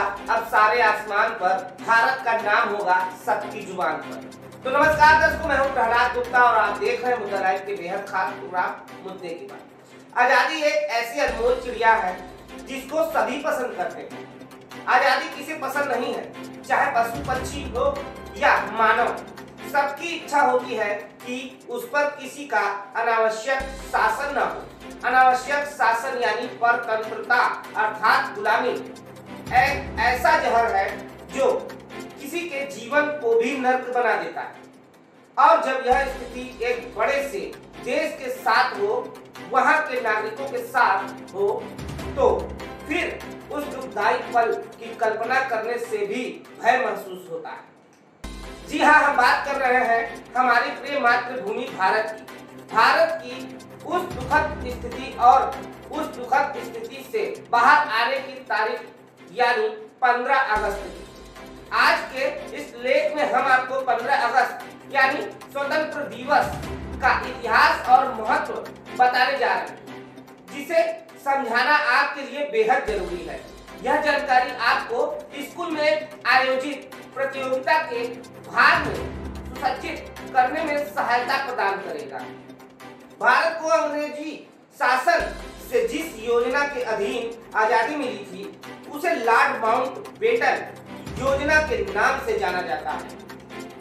अब सारे आसमान पर, भारत का नाम होगा सबकी जुबान पर। तो नमस्कार दोस्तों, मैं हूं प्रहलाद गुप्ता और आप देख रहे हैं मुद्दा लाइव के बेहद खास प्रोग्राम मुद्दे की बात। आजादी एक ऐसी अनमोल चिड़िया है जिसको सभी पसंद करते हैं। आजादी किसे पसंद नहीं है, चाहे पशु पक्षी हो या मानव, सबकी इच्छा होती है कि उस पर किसी का अनावश्यक शासन न हो। अनावश्यक शासन यानी परतंत्रता अर्थात गुलामी एक ऐसा जहर है जो किसी के जीवन को भी नर्क बना देता है। और जब यह स्थिति एक बड़े से देश के साथ हो, वहां के नागरिकों के साथ हो, तो फिर उस दुखदायी पल की कल्पना करने से भी भय महसूस होता है। जी हाँ, हम बात कर रहे हैं हमारी प्रिय मातृभूमि भारत की। भारत की उस दुखद स्थिति और उस दुखद स्थिति से बाहर आने की तारीख यानी 15 अगस्त की। आज के इस लेख में हम आपको 15 अगस्त यानी स्वतंत्र दिवस का इतिहास और महत्व बताने जा रहे हैं, जिसे समझाना आपके लिए बेहद जरूरी है। यह जानकारी आपको स्कूल में आयोजित प्रतियोगिता के भाग में सुसज्जित करने में सहायता प्रदान करेगा। भारत को अंग्रेजी शासन से जिस योजना के अधीन आजादी मिली थी, उसे लॉर्ड माउंटबेटन योजना के नाम से जाना जाता है।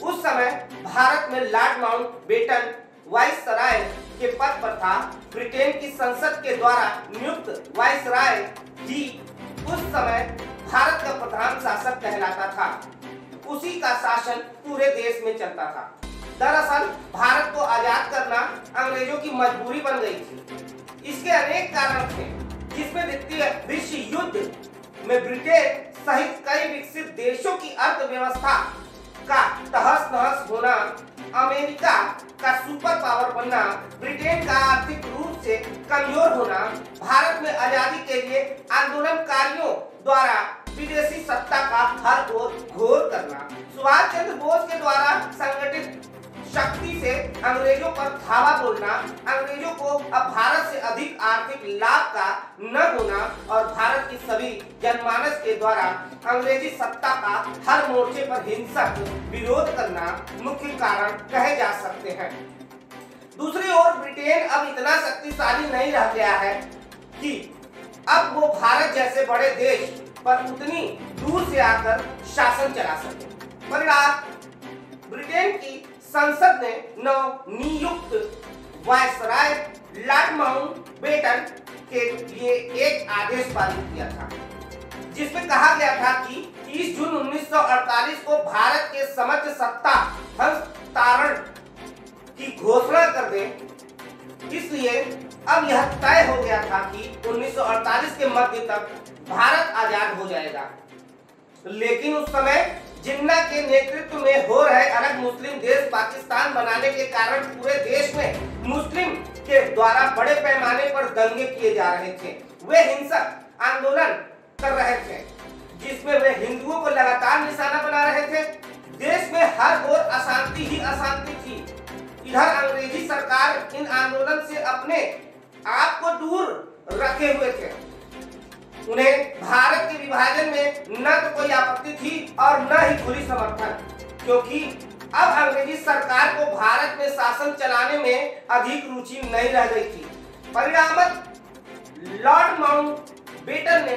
उस समय भारत में लॉर्ड माउंटबेटन वाइसराय के पद पर था। ब्रिटेन की संसद के द्वारा नियुक्त वाइसराय ही उस समय भारत का प्रधान शासक कहलाता था। उसी का शासन पूरे देश में चलता था। दरअसल भारत को आजाद करना अंग्रेजों की मजबूरी बन गई थी। इसके अनेक कारण थे, जिसमें द्वितीय विश्व युद्ध में ब्रिटेन सहित कई विकसित देशों की अर्थव्यवस्था का तहस-नहस होना, अमेरिका का सुपर पावर बनना, ब्रिटेन का आर्थिक रूप से कमजोर होना, भारत में आजादी के लिए आंदोलनकारियों द्वारा विदेशी सत्ता का हर ओर घोर करना, सुभाष चंद्र बोस के द्वारा संगठित शक्ति से अंग्रेजों पर धावा बोलना, अंग्रेजों को अब भारत से अधिक आर्थिक लाभ का न होना और भारत की सभी जनमानस के द्वारा अंग्रेजी सत्ता का हर मोर्चे पर हिंसक विरोध करना मुख्य कारण कहे जा सकते हैं। दूसरी ओर ब्रिटेन अब इतना शक्तिशाली नहीं रह गया है कि अब वो भारत जैसे बड़े देश पर उतनी दूर से आकर शासन चला सके। परिणाम, ब्रिटेन की संसद ने नवनियुक्त वायसराय लॉर्ड माउंटबेटन के लिए एक आदेश पारित किया था, जिसमें कहा गया था कि 30 जून 1948 को भारत के समस्त सत्ता हस्तांतरण की घोषणा कर दें। इसलिए अब यह तय हो गया था कि 1948 के मध्य तक भारत आजाद हो जाएगा। लेकिन उस समय जिन्ना के नेतृत्व में हो रहे अलग मुस्लिम देश पाकिस्तान बनाने के कारण पूरे देश में मुस्लिम के द्वारा बड़े पैमाने पर दंगे किए जा रहे थे। वे हिंसक आंदोलन कर रहे थे, जिसमें वे हिंदुओं को लगातार निशाना बना रहे थे। देश में हर ओर अशांति ही अशांति थी। इधर अंग्रेजी सरकार इन आंदोलन से अपने आप को दूर रखे हुए थे। उन्हें भारत के विभाजन में न तो कोई आपत्ति थी और न ही खुली समर्थन, क्योंकि अब अंग्रेजी सरकार को भारत में शासन चलाने में अधिक रुचि नहीं रह गई थी। परिणामत लॉर्ड माउंटबेटन ने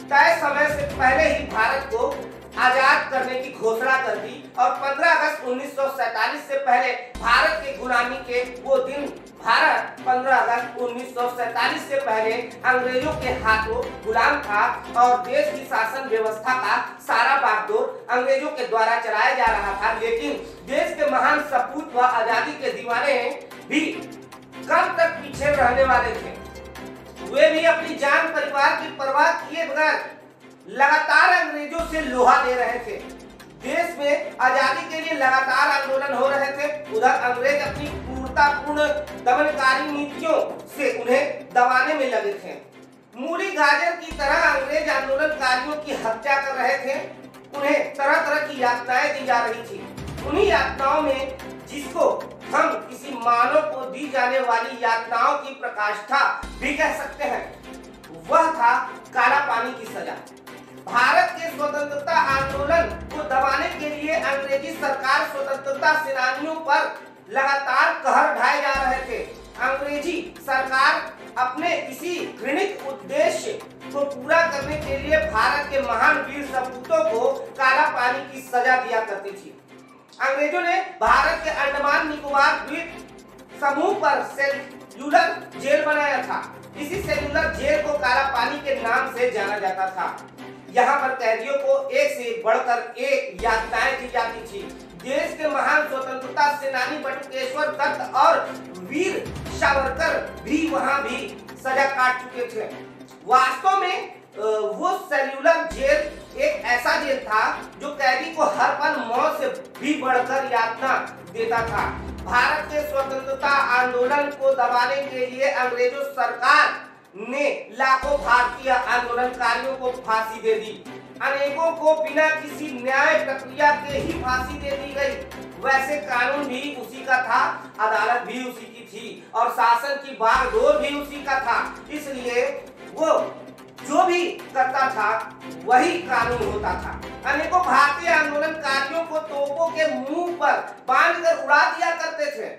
तय समय से पहले ही भारत को आजाद करने की घोषणा कर दी और 15 अगस्त 1947 से पहले भारत के गुलामी के वो दिन, भारत 15 अगस्त 1947 से पहले अंग्रेजों के हाथों गुलाम था और देश की शासन व्यवस्था का सारा बागडोर अंग्रेजों के द्वारा चलाया जा रहा था। लेकिन देश के महान सपूत व आजादी के दीवाने भी कब तक पीछे रहने वाले थे। वे भी अपनी जान परिवार की परवाह किए बगैर लगातार अंग्रेजों से लोहा ले रहे थे। देश में आजादी के लिए लगातार आंदोलन हो रहे थे। उधर अंग्रेज अपनी क्रूरतापूर्ण दमनकारी नीतियों से उन्हें दबाने में लगे थे। मूली गाजर की तरह अंग्रेज आंदोलनकारियों की हत्या कर रहे थे। उन्हें तरह तरह की यातनाएं दी जा रही थी। उन्हीं यातनाओं में, जिसको हम किसी मानव को दी जाने वाली यातनाओं की प्रकाष्ठा भी कह सकते हैं, वह था काला पानी की सजा। भारत के स्वतंत्रता आंदोलन को दबाने के लिए अंग्रेजी सरकार स्वतंत्रता सेनानियों पर लगातार कहर ढाए जा रहे थे। अंग्रेजी सरकार अपने इसी घृणित उद्देश्य को पूरा करने के लिए भारत के महान वीर सपूतों को काला पानी की सजा दिया करती थी। अंग्रेजों ने भारत के अंडमान निकोबार द्वीप समूह पर सेल्युलर जेल बनाया था। इसी सेल्युलर जेल को काला पानी के नाम से जाना जाता था। यहाँ पर कैदियों को एक से बढ़कर एक यातनाएं दी जाती थी। देश के महान स्वतंत्रता सेनानी बटुकेश्वर दत्त और वीर सावरकर भी वहाँ भी सजा काट चुके थे। वास्तव में वो सेल्युलर जेल एक ऐसा जेल था जो कैदी को हर पल मौत से भी बढ़कर यातना देता था। भारत के स्वतंत्रता आंदोलन को दबाने के लिए अंग्रेजों सरकार ने लाखों भारतीय आंदोलनकारियों को फांसी दे दी। अनेकों को बिना किसी न्याय प्रक्रिया के ही फांसी दे दी गई। वैसे कानून भी उसी का था, अदालत भी उसी की थी और शासन की बागडोर भी उसी का था। इसलिए वो जो भी करता था वही कानून होता था। अनेकों भारतीय आंदोलनकारियों को तोपों के मुंह पर बांधकर उड़ा दिया करते थे।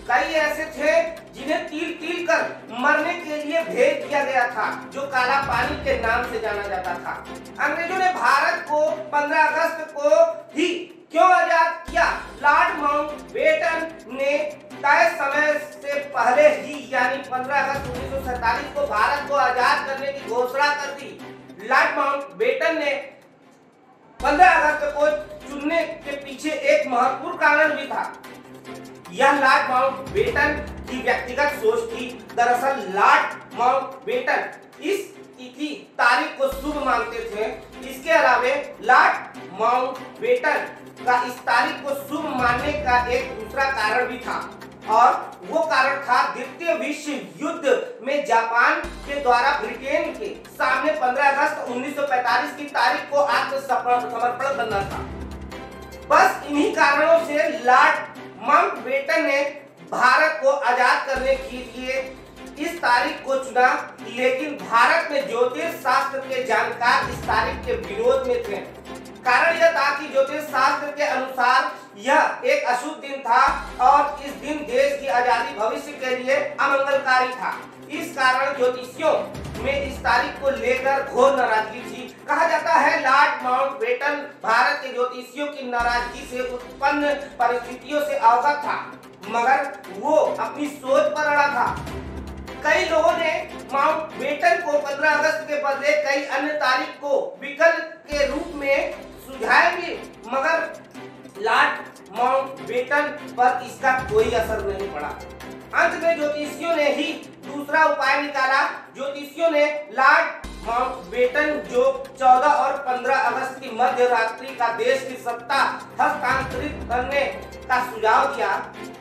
कई ऐसे थे जिन्हें तिल तिल कर मरने के लिए भेज दिया गया था, जो काला पानी के नाम से जाना जाता था। अंग्रेजों ने भारत को 15 अगस्त को ही क्यों आजाद किया? लॉर्ड माउंटबेटन ने तय समय से पहले ही यानी 15 अगस्त 1947 को भारत को आजाद करने की घोषणा कर दी। लॉर्ड माउंटबेटन ने 15 अगस्त को चुनने के पीछे एक महत्वपूर्ण कारण भी था। यह लॉर्ड माउंटबेटन की व्यक्तिगत सोच थी। दरअसल लॉर्ड माउंटबेटन इस तिथि तारीख को शुभ मानते थे। इसके अलावे लॉर्ड माउंटबेटन का इस तारीख को शुभ मानने का एक दूसरा कारण भी था और वो कारण था द्वितीय विश्व युद्ध में जापान के द्वारा ब्रिटेन के सामने 15 अगस्त 1945 की तारीख को आत्मसमर्पण करना था। बस इन्हीं कारणों से लॉर्ड माउंटबेटन ने भारत को आजाद करने के लिए इस तारीख को चुना, लेकिन भारत में ज्योतिष शास्त्र के जानकार इस तारीख के विरोध में थे। कारण यह था कि ज्योतिष शास्त्र के अनुसार यह एक अशुभ दिन था और इस दिन देश की आजादी भविष्य के लिए अमंगलकारी था। इस कारण ज्योतिषियों में इस तारीख को लेकर घोर नाराजगी थी। कहा जाता है लॉर्ड माउंटबेटन भारत के ज्योतिषियों की नाराजगी से उत्पन्न परिस्थितियों से अवगत था, मगर वो अपनी सोच पर अड़ा था। कई लोगों ने माउंटबेटन को 15 अगस्त के बदले कई अन्य तारीख को विकल्प के रूप में सुझाए भी, मगर लॉर्ड माउंटबेटन पर इसका कोई असर नहीं पड़ा। अंत में ज्योतिषियों ने ही दूसरा उपाय निकाला। ज्योतिषियों ने लॉर्ड माउंटबेटन जो 14 और 15 अगस्त की मध्य रात्रि का देश की सत्ता हस्तांतरित करने का सुझाव दिया।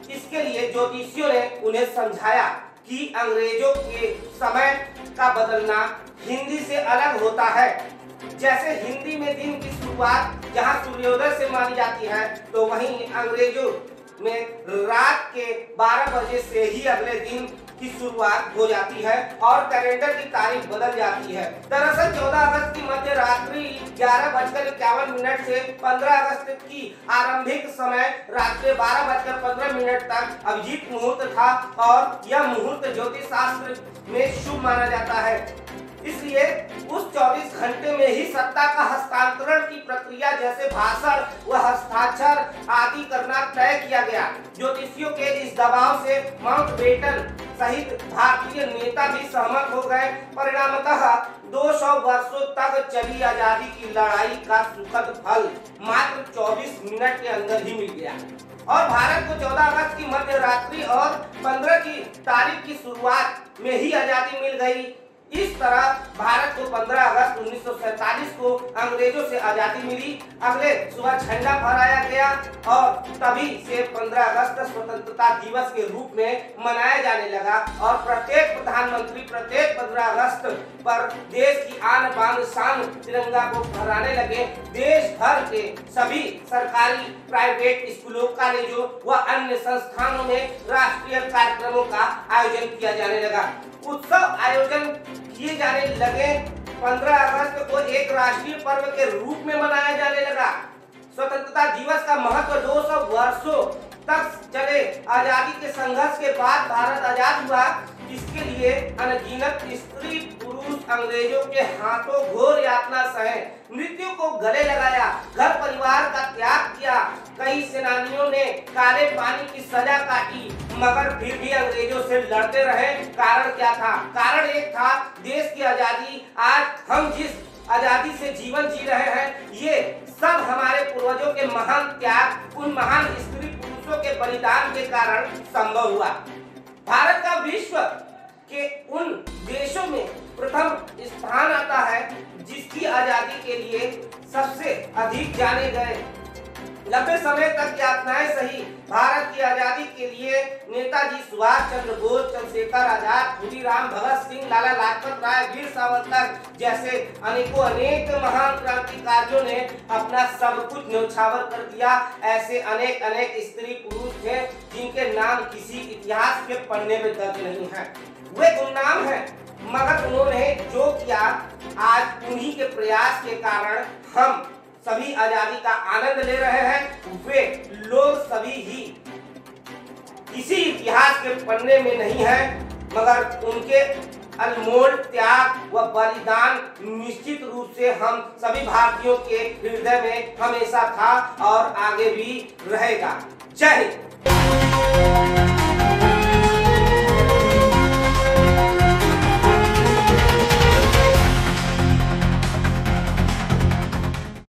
इसके लिए ज्योतिषियों ने उन्हें समझाया कि अंग्रेजों के समय का बदलना हिंदी से अलग होता है। जैसे हिंदी में दिन की शुरुआत जहां सूर्योदय से मानी जाती है, तो वहीं अंग्रेजों में रात के 12 बजे से ही अगले दिन की शुरुआत हो जाती है और कैलेंडर की तारीख बदल जाती है। दरअसल 14 अगस्त की मध्य रात्रि 11:51 से 15 अगस्त की आरंभिक समय रात्रि 12:15 तक अभिजीत मुहूर्त था और यह मुहूर्त ज्योतिष शास्त्र में शुभ माना जाता है। इसलिए उस 24 घंटे में ही सत्ता का हस्तांतरण की प्रक्रिया जैसे भाषण व हस्ताक्षर आदि करना तय किया गया। ज्योतिषियों के इस दबाव से माउंटबेटन सहित भारतीय नेता भी सहमत हो गए। परिणामतः 200 वर्षों तक चली आजादी की लड़ाई का सुखद फल मात्र 24 मिनट के अंदर ही मिल गया और भारत को 14 अगस्त की मध्य रात्रि और 15 की तारीख की शुरुआत में ही आजादी मिल गई। इस तरह भारत को 15 अगस्त 1947 को अंग्रेजों से आजादी मिली। अगले सुबह झंडा फहराया गया और तभी से 15 अगस्त स्वतंत्रता दिवस के रूप में मनाया जाने लगा और प्रत्येक प्रधानमंत्री प्रत्येक 15 अगस्त पर देश की आन बान शान तिरंगा को फहराने लगे। देश भर के सभी सरकारी प्राइवेट स्कूलों, कॉलेजों व अन्य संस्थानों में राष्ट्रीय कार्यक्रमों का आयोजन किया जाने लगा। उत्सव आयोजन किए जाने लगे 15 अगस्त को एक राष्ट्रीय पर्व के रूप में मनाया जाने लगा। स्वतंत्रता दिवस का महत्व 200 वर्षों तक चले आजादी के संघर्ष के बाद भारत आजाद हुआ। इसके लिए अनगिनत स्त्री पुरुष अंग्रेजों के हाथों घोर यातना सहे, मृत्यु को गले लगाया, घर परिवार का त्याग किया। कई सेनानियों ने काले पानी की सजा काटी, मगर फिर भी अंग्रेजों से लड़ते रहे। कारण क्या था? कारण एक था, देश की आजादी। आज हम जिस आजादी से जीवन जी रहे हैं, ये सब हमारे पूर्वजों के महान त्याग, उन महान स्त्री पुरुषों के बलिदान के कारण संभव हुआ। भारत का विश्व के उन देशों में प्रथम स्थान आता है जिसकी आजादी के लिए सबसे अधिक जाने गए। लंबे समय तक यातनाएं सही भारत की आजादी के लिए नेताजी सुभाष चंद्र बोस, चंद्रशेखर आजाद, खुदीराम भगत सिंह, लाला लाजपत राय, वीर सावरकर जैसे अनेक महान क्रांतिकारियों ने अपना सब कुछ न्यौछावर कर दिया। ऐसे अनेक स्त्री पुरुष थे जिनके नाम किसी इतिहास के पन्ने में दर्ज नहीं है। वे गुमनाम हैं, मगर उन्होंने जो किया, आज उन्हीं के प्रयास के कारण हम सभी आजादी का आनंद ले रहे हैं। वे लोग सभी ही किसी इतिहास के पन्ने में नहीं है, मगर उनके अनमोल त्याग व बलिदान निश्चित रूप से हम सभी भारतीयों के हृदय में हमेशा था और आगे भी रहेगा। जय हिंद।